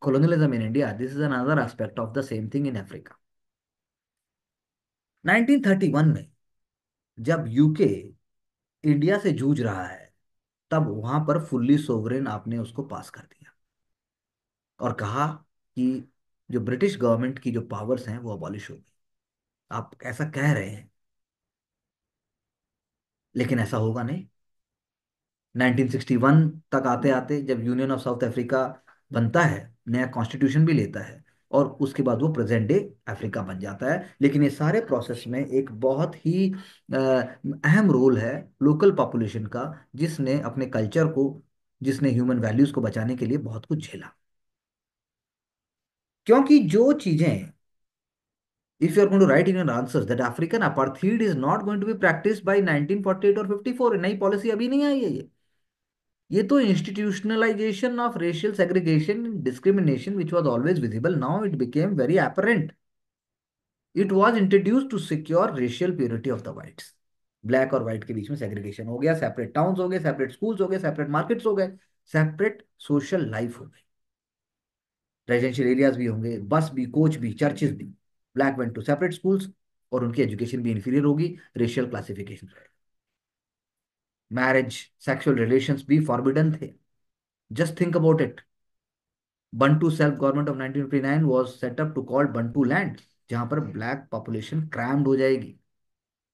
colonialism in India, this is another aspect of the same thing in Africa. 1931 में जब यूके इंडिया से जूझ रहा है, तब वहां पर फुल्ली सोवरेन आपने उसको पास कर दिया और कहा कि जो ब्रिटिश गवर्नमेंट की जो पावर्स हैं वो अबॉलिश हो गई। आप ऐसा कह रहे हैं, लेकिन ऐसा होगा नहीं। 1961 तक आते आते जब यूनियन ऑफ साउथ अफ्रीका बनता है, नया कॉन्स्टिट्यूशन भी लेता है, और उसके बाद वो प्रेजेंट डे अफ्रीका बन जाता है। लेकिन ये सारे प्रोसेस में एक बहुत ही अहम रोल है लोकल पॉपुलेशन का, जिसने अपने कल्चर को, जिसने ह्यूमन वैल्यूज को बचाने के लिए बहुत कुछ झेला। क्योंकि जो चीजें, if you are going to write in your answers that African apartheid is not going to be practiced by 1948 और 54, नई पॉलिसी अभी नहीं आई है ये तो institutionalization of racial segregation discrimination which was always visible, now it became very apparent. It was introduced to secure racial purity of the whites. Black और white के बीच में सेग्रीगेशन हो गया, सेपरेट टाउन्स हो गए, सेपरेट स्कूल्स हो गए, सेपरेट मार्केट्स हो गए, सेपरेट सोशल लाइफ हो गई, रेजिडेंशियल एरियाज भी होंगे, बस भी, कोच भी, चर्चेज भी। Black went to separate schools, और उनकी एजुकेशन भी इंफीरियर होगी, रेशियल क्लासिफिकेशन रहेगा, मैरिज, सेक्सुअल रिलेशंस भी फॉरबिडन थे। Just think about it, Bantu self government of 1959 was set up to call Bantu land, जहां पर ब्लैक पॉपुलेशन क्रैम्ड हो जाएगी,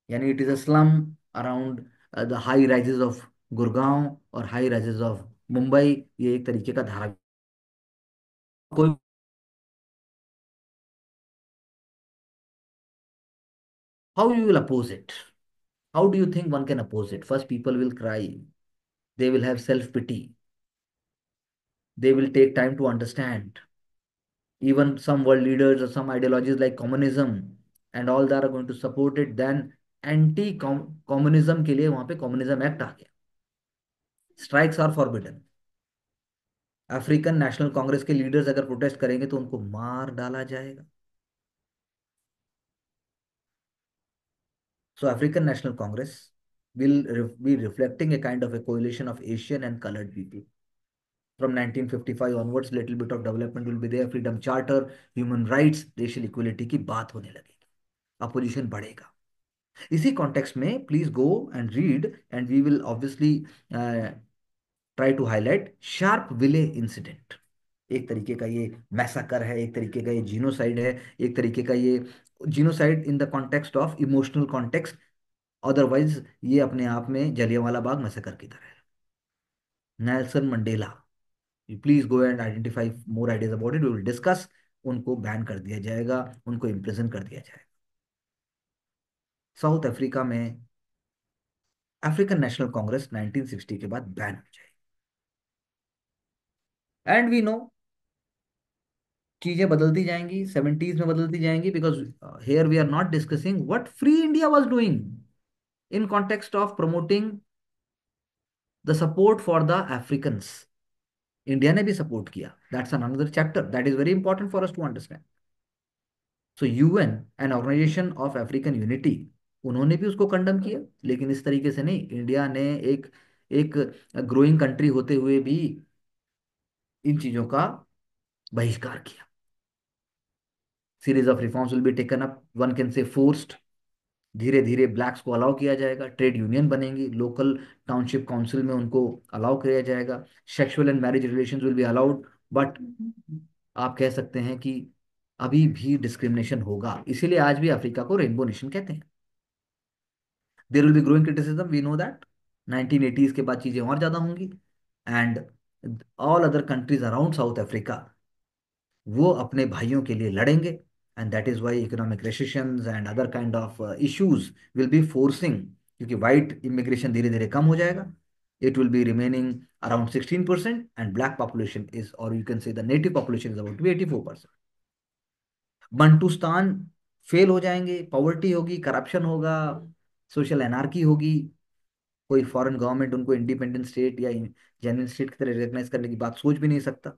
यानी it is a slum around the high rises of Gurgaon और high rises of Mumbai. ये एक तरीके का धारा, कोई, how you will oppose it? How do you think one can oppose it? First, people will cry. They will have self pity. They will take time to understand. Even some world leaders or some ideologies like communism and all that are going to support it. Then anti communism के लिए वहां पे communism act आ गया. Strikes are forbidden. African national Congress के leaders अगर protest करेंगे तो उनको मार डाला जाएगा. So African National Congress will be reflecting a kind of a coalition of Asian and colored people. From 1955 onwards, little bit of development will be there. Freedom Charter, human rights, racial equality की बात होने लगेगी, opposition बढ़ेगा. इसी context में please go and read, and we will obviously try to highlight Sharpeville incident. एक तरीके का ये मैसाकर है, एक तरीके का ये जीनोसाइड है, एक तरीके का ये genocide in the context of emotional context. Otherwise ये अपने आप में जलियांवाला बाग मैसाकर की तरह है. Nelson Mandela, you please go and identify more ideas about it, we will discuss. उनको बैन कर दिया जाएगा, उनको इम्प्रिजन कर दिया जाएगा. साउथ अफ्रीका में अफ्रीकन नेशनल कांग्रेस 1960 के बाद बैन हो जाएगी. एंड वी नो चीजें बदलती जाएंगी, 70s में बदलती जाएंगी, because here we are not discussing what free India was doing in context of promoting the support for the Africans. India ने भी सपोर्ट किया, that's another chapter that is very important for us to understand. So UN and organisation of African unity, उन्होंने भी उसको condemn किया, लेकिन इस तरीके से नहीं. इंडिया ने एक एक ग्रोइंग कंट्री होते हुए भी इन चीजों का बहिष्कार किया. Series of reforms will be taken up, one can से फोर्स्ड. धीरे धीरे ब्लैक्स को अलाउ किया जाएगा, ट्रेड यूनियन बनेंगी, लोकल टाउनशिप काउंसिल में उनको अलाउ किया जाएगा, sexual and marriage relations will be allowed. But आप कह सकते हैं कि अभी भी डिस्क्रिमिनेशन होगा, इसीलिए आज भी अफ्रीका को रेनबो नेशन कहते हैं. There will be growing criticism, we know that. 1980s के बाद चीजें और ज्यादा होंगी, and all other countries around South Africa वो अपने भाइयों के लिए लड़ेंगे. And that is why economic recessions and other kind of issues will be forcing, क्योंकि वाइट इमिग्रेशन धीरे धीरे कम हो जाएगा. It will be remaining around 16%, and black population is, और you can say the native population is about to be 84%. Bantustan fail हो जाएंगे, poverty होगी, करप्शन होगा, सोशल एनार्की होगी. कोई फॉरेन गवर्नमेंट उनको इंडिपेंडेंट स्टेट या जेन्युइन स्टेट की तरह रिकॉग्नाइज करने की बात सोच भी नहीं सकता.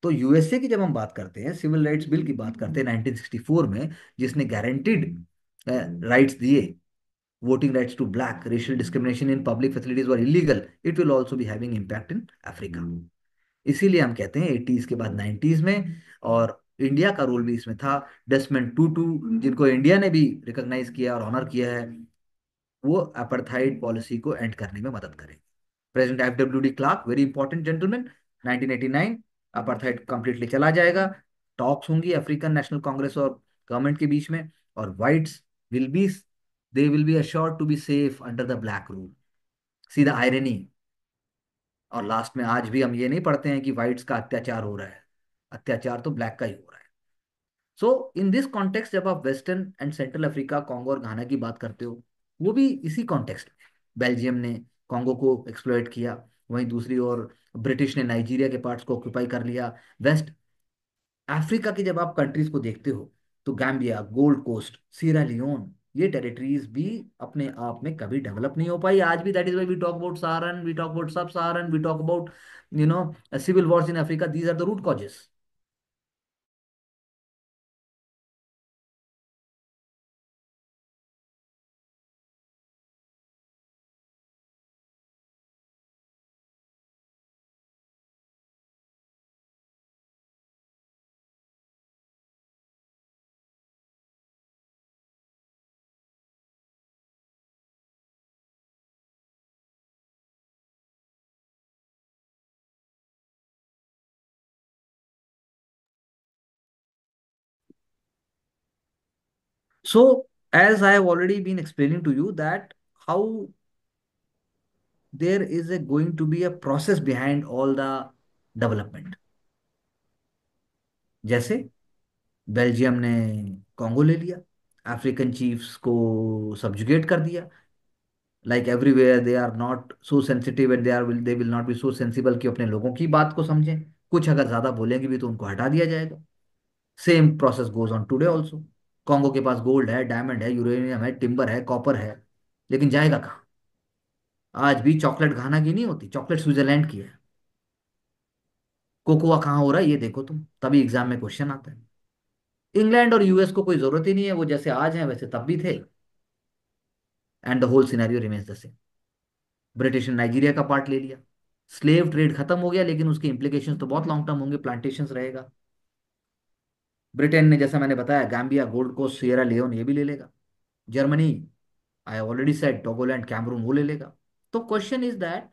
तो यूएसए की जब हम बात करते हैं, सिविल राइट्स बिल की बात करते हैं 1964 में, जिसने गारंटीड राइट्स दिए, voting rights to black, racial discrimination in public facilities were illegal, it will also be having impact in Africa. इसीलिए हम कहते हैं 80s के बाद 90s में, और इंडिया का रोल भी इसमें था. डेस्मंड टूटू, जिनको इंडिया ने भी रिकॉग्नाइज किया और ऑनर किया है, वो अपार्थाइड पॉलिसी को एंड करने में मदद करें. President F W de Klerk, very important gentleman, 1989 apartheid completely चला जाएगा. टॉक्स होंगी अफ्रीकन नेशनल कांग्रेस और गवर्नमेंट के बीच में, और whites will be, they will be assured to be safe under the black rule. See the irony, और last में आज भी हम ये नहीं पढ़ते हैं कि वाइट्स का अत्याचार हो रहा है, अत्याचार तो ब्लैक का ही हो रहा है। सो इन दिस कॉन्टेक्स्ट जब आप western and central Africa, Congo और घाना की बात करते हो, वो भी इसी कॉन्टेक्स्ट में। बेल्जियम ने कॉन्गो को एक्सप्लॉइट किया, वहीं दूसरी ओर ब्रिटिश ने नाइजीरिया के पार्ट्स को ऑक्यूपाई कर लिया। वेस्ट अफ्रीका की जब आप कंट्रीज को देखते हो, तो गैम्बिया, गोल्ड कोस्ट, सीरा लियोन, ये टेरिटरीज भी अपने आप में कभी डेवलप नहीं हो पाई आज भी। That is why we talk about Saharan, we talk about sub Saharan, we talk about you know civil wars in Africa. These are the root causes. So, as I have already been explaining to you that how there is a going to be a process behind all the development. जैसे Belgium ने Congo ले लिया, African chiefs को subjugate कर दिया। Like everywhere they are not so sensitive and they will not be so sensible कि अपने लोगों की बात को समझें। कुछ अगर ज्यादा बोलेंगे भी तो उनको हटा दिया जाएगा। Same process goes on today also. Congo के पास गोल्ड है, डायमंड है, यूरेनियम है, टिम्बर है, कॉपर है, लेकिन जाएगा कहाँ? आज भी चॉकलेट घाना की नहीं होती, चॉकलेट स्विट्जरलैंड की है। कोकोआ कहाँ हो रहा है ये देखो तुम, तभी एग्जाम में क्वेश्चन आता है। इंग्लैंड और यूएस को कोई जरूरत ही नहीं है, वो जैसे आज हैं वैसे तब भी थे। And the whole scenario remains the same. British ने नाइजीरिया का पार्ट ले लिया, स्लेव ट्रेड खत्म हो गया, लेकिन उसके इंप्लीकेशंस तो बहुत लॉन्ग टर्म होंगे, प्लांटेशंस रहेगा। ब्रिटेन ने, जैसा मैंने बताया, Gambia, Gold Coast, Sierra Leone ये भी ले लेगा। Germany, I already said, Togoland, Cameroon वो ले लेगा। तो question is that,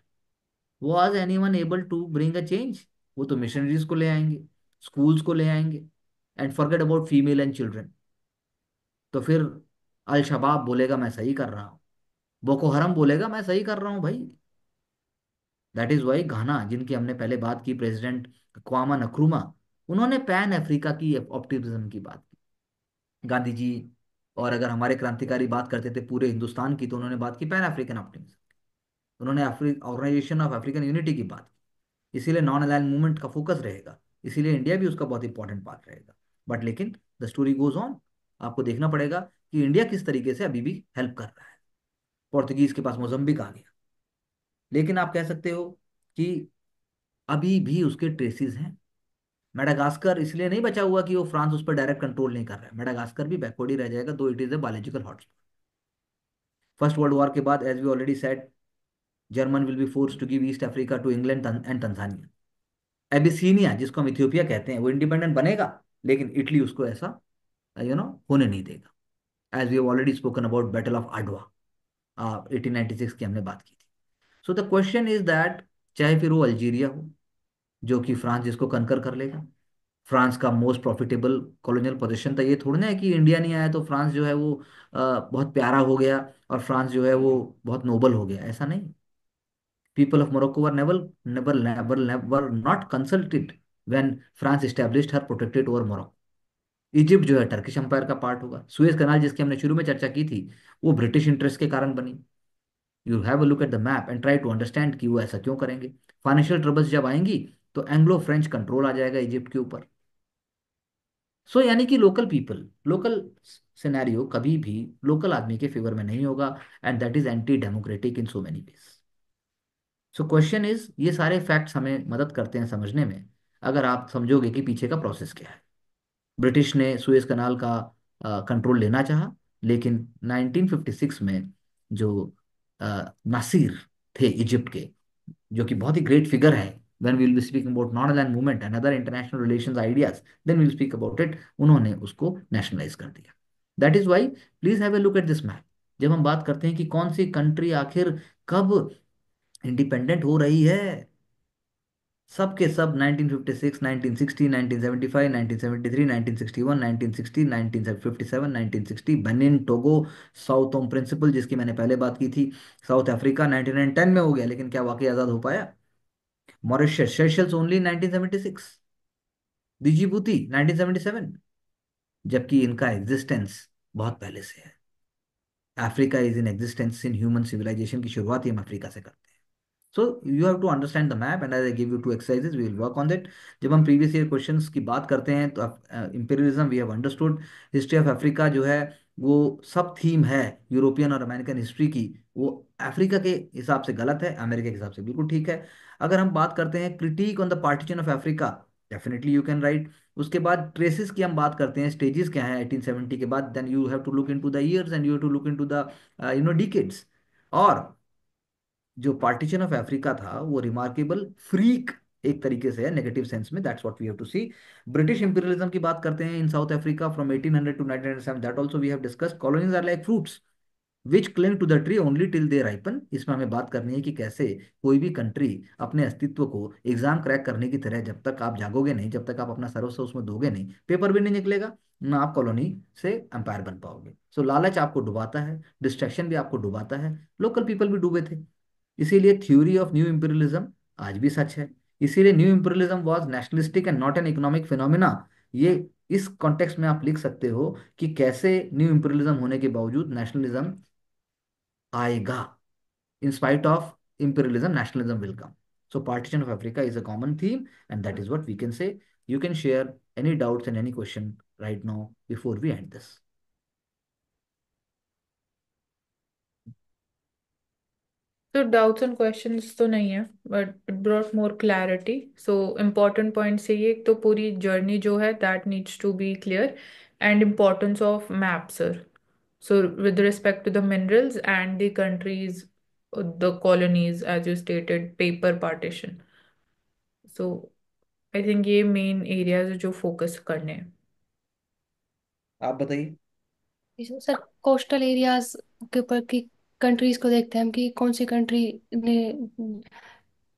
was anyone able to bring a change? वो तो मिशनरीज को ले आएंगे, स्कूल्स को ले आएंगे, and forget about female and children. तो फिर अल शबाब बोलेगा मैं सही कर रहा हूँ, बोको हरम बोलेगा मैं सही कर रहा हूँ भाई। दैट इज वाई घाना, जिनकी हमने पहले बात की, प्रेसिडेंट क्वामा नक्रूमा, उन्होंने पैन अफ्रीका की ऑप्टिमिज्म की बात की। गांधी जी, और अगर हमारे क्रांतिकारी बात करते थे पूरे हिंदुस्तान की, तो उन्होंने बात की पैन अफ्रीकन ऑप्टिमिज्म। उन्होंने ऑर्गेनाइजेशन ऑफ अफ्रीकन यूनिटी की बात की। इसीलिए नॉन अलाइंड मूवमेंट का फोकस रहेगा, इसीलिए इंडिया भी उसका बहुत इंपॉर्टेंट पार्ट रहेगा। बट लेकिन द स्टोरी गोज ऑन। आपको देखना पड़ेगा कि इंडिया किस तरीके से अभी भी हेल्प कर रहा है। पोर्तुगीज के पास मोजम्बिक आ गया, लेकिन आप कह सकते हो कि अभी भी उसके ट्रेसिस हैं। मेडागास्कर इसलिए नहीं बचा हुआ कि वो फ्रांस उस पर डायरेक्ट कंट्रोल नहीं कर रहा है, मेडागास्कर भी बैकवर्ड ही रह जाएगा, though it is a biological hotspot. First world war के बाद, as we already said, German will be force to give East Africa to England and Tanzania. Abyssinia, जिसको हम इथियोपिया कहते हैं, वो इंडिपेंडेंट बनेगा, लेकिन इटली उसको ऐसा होने नहीं देगा। As we already spoken about battle of Adwa, 1896 की हमने बात की थी। So the question is that, चाहे फिर वो अल्जीरिया हो, जो कि फ्रांस जिसको कनकर कर लेगा, फ्रांस का मोस्ट प्रॉफिटेबल कॉलोनियल पोजीशन था। ये थोड़ी ना है कि इंडिया नहीं आया तो फ्रांस जो है वो बहुत प्यारा हो गया, और फ्रांस जो है वो बहुत नोबल हो गया, ऐसा नहीं। People of Morocco were never never never never not consulted when France established her protected over Morocco. Egypt जो है टर्किश अंपायर का पार्ट होगा। सुएज कनाल, जिसकी हमने शुरू में चर्चा की थी, वो ब्रिटिश इंटरेस्ट के कारण बनी। You have a look at the map and try to understand कि वो ऐसा क्यों करेंगे। फाइनेंशियल ट्रबल्स जब आएंगी, तो एंग्लो फ्रेंच कंट्रोल आ जाएगा इजिप्ट के ऊपर। सो यानी कि लोकल पीपल, लोकल सिनेरियो कभी भी लोकल आदमी के फेवर में नहीं होगा, and that is anti democratic in so many ways. So question is, ये सारे फैक्ट्स हमें मदद करते हैं समझने में, अगर आप समझोगे कि पीछे का प्रोसेस क्या है। ब्रिटिश ने सुएज कनाल का कंट्रोल लेना चाहा, लेकिन 1956 में जो नासिर थे इजिप्ट के, जो कि बहुत ही ग्रेट फिगर है, when we will be speaking about non-aligned movement and other international relations ideas, then we will speak about it, उन्होंने उसको नेशनलाइज कर दिया। That is why, please have a look at this map. जब हम बात करते हैं कि कौन सी कंट्री आखिर कब इंडिपेंडेंट हो रही है, सब के सब 1956, 1960, 1975, 1973, 1961, 1960, 1957, 1960, बेनिन, टोगो, साउथ ओम प्रिंसिपल जिसकी मैंने पहले बात की थी, साउथ अफ्रीका 1910 में हो गया, लेकिन क्या वाकई आज़ाद हो पाया? मॉरिशस सेशल्स ओनली 1976, डिजिबूटी 1977, जबकि इनका एग्जिस्टेंस बहुत पहले से है। Africa is in existence in human civilisation की शुरुआत ही हम अफ्रीका से करते हैं। So you have to understand the map and I give you two exercises, we will work on that. जब हम प्रीवियस ईयर क्वेश्चंस की बात करते हैं तो imperialism we have understood, history of Africa जो है वो सब थीम है यूरोपियन और अमेरिकन हिस्ट्री की, वो अफ्रीका के हिसाब से गलत है, अमेरिका के हिसाब से बिल्कुल ठीक है। अगर हम बात करते हैं critic on the partition of Africa, definitely you can write. उसके बाद ट्रेसेस की हम बात करते हैं, स्टेजेस क्या है 1870 के बाद, then you have to look into the years and you have to look into the decades. और जो पार्टीशन ऑफ अफ्रीका था वो रिमार्केबल फ्रीक एक तरीके से है, नेगेटिव सेंस में, that's what we have to see. British imperialism की बात करते हैं in South Africa from 1800 to 1907, that also we have discussed. Colonies are like fruits which cling to the tree only till they ripen. इसमें हमें बात करनी है कि कैसे कोई भी कंट्री अपने अस्तित्व को एग्जाम क्रैक करने की तरह, जब तक आप जागोगे नहीं, जब तक आप अपना सर्वस्व उसमें दोगे नहीं, पेपर भी नहीं निकलेगा, ना आप कॉलोनी से एम्पायर बन पाओगे। सो लालच आपको डुबाता है, डिस्ट्रैक्शन भी आपको डुबाता है, लोकल पीपल भी डूबे थे। इसीलिए थ्योरी ऑफ न्यू इंपीरियलिज्म आज भी सच है। इसीलिए new imperialism was nationalistic and not an economic phenomena. ये इस कॉन्टेक्स्ट में आप लिख सकते हो कि कैसे न्यू इंपीरियलिज्म होने के बावजूद नेशनलिज्म आएगा। In spite of imperialism, nationalism will come. So partition of Africa is a common theme, and that is what we can say. You can share any doubts and any question right now before we end this. तो doubts and questions तो नहीं है, but it brought more clarity. So important points ये, एक तो पूरी journey जो है that needs to be clear, and importance of map sir. So with respect to the minerals and the countries, the colonies, as you stated, paper partition. So I think ये main areas जो focus करने हैं। आप बताइए। Sir coastal areas के ऊपर की countries को देखते हैं हम कि कौन सी कंट्री ने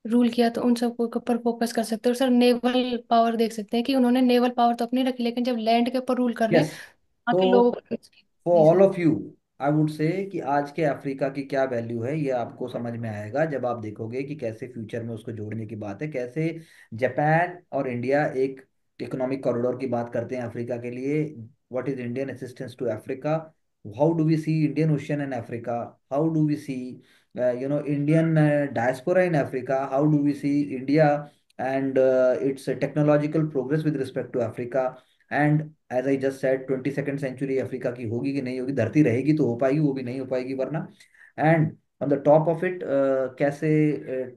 रूल किया, तो उन सब के ऊपर फोकस कर सकते हैं। और सर नेवल पावर देख सकते हैं कि उन्होंने नेवल पावर तो अपनी रखी, लेकिन जब लैंड के ऊपर रूल कर रहे हैं यस। वहाँ तो के लोगों को। फॉर जी all sir. Of you I would say कि आज के अफ्रीका की क्या वैल्यू है ये आपको समझ में आएगा जब आप देखोगे कि कैसे फ्यूचर में उसको जोड़ने की बात है, कैसे जापान और इंडिया एक इकोनॉमिक कॉरिडोर की बात करते हैं अफ्रीका के लिए। What is Indian assistance to Africa, how do we see Indian Ocean in Africa, how do we see Indian diaspora in Africa, how do we see India and its technological progress with respect to Africa. And as I just said 22nd century Africa की होगी कि नहीं होगी, धरती रहेगी तो हो पाएगी, वो भी नहीं हो पाएगी वरना। And on the top of it कैसे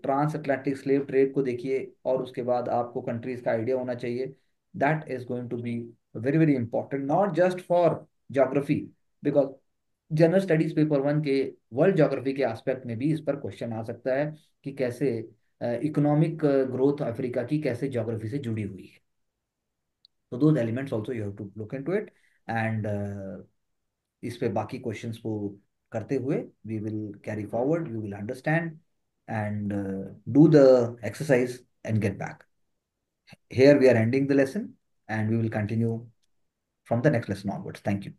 ट्रांस अटलांटिक स्लेव ट्रेड को देखिए, और उसके बाद आपको कंट्रीज का आइडिया होना चाहिए। That is going to be very very important, not just for geography, because general studies paper one के वर्ल्ड ज्योग्राफी के एस्पेक्ट में भी इस पर क्वेश्चन आ सकता है कि कैसे इकोनॉमिक ग्रोथ अफ्रीका की कैसे ज्योग्राफी से जुड़ी हुई है। तो those elements also you have to look into it, and इस पे बाकी क्वेश्चंस को करते हुए we will carry forward, you will understand and do the exercise and get back. Here we are ending the lesson and we will continue from the next lesson onwards. Thank you.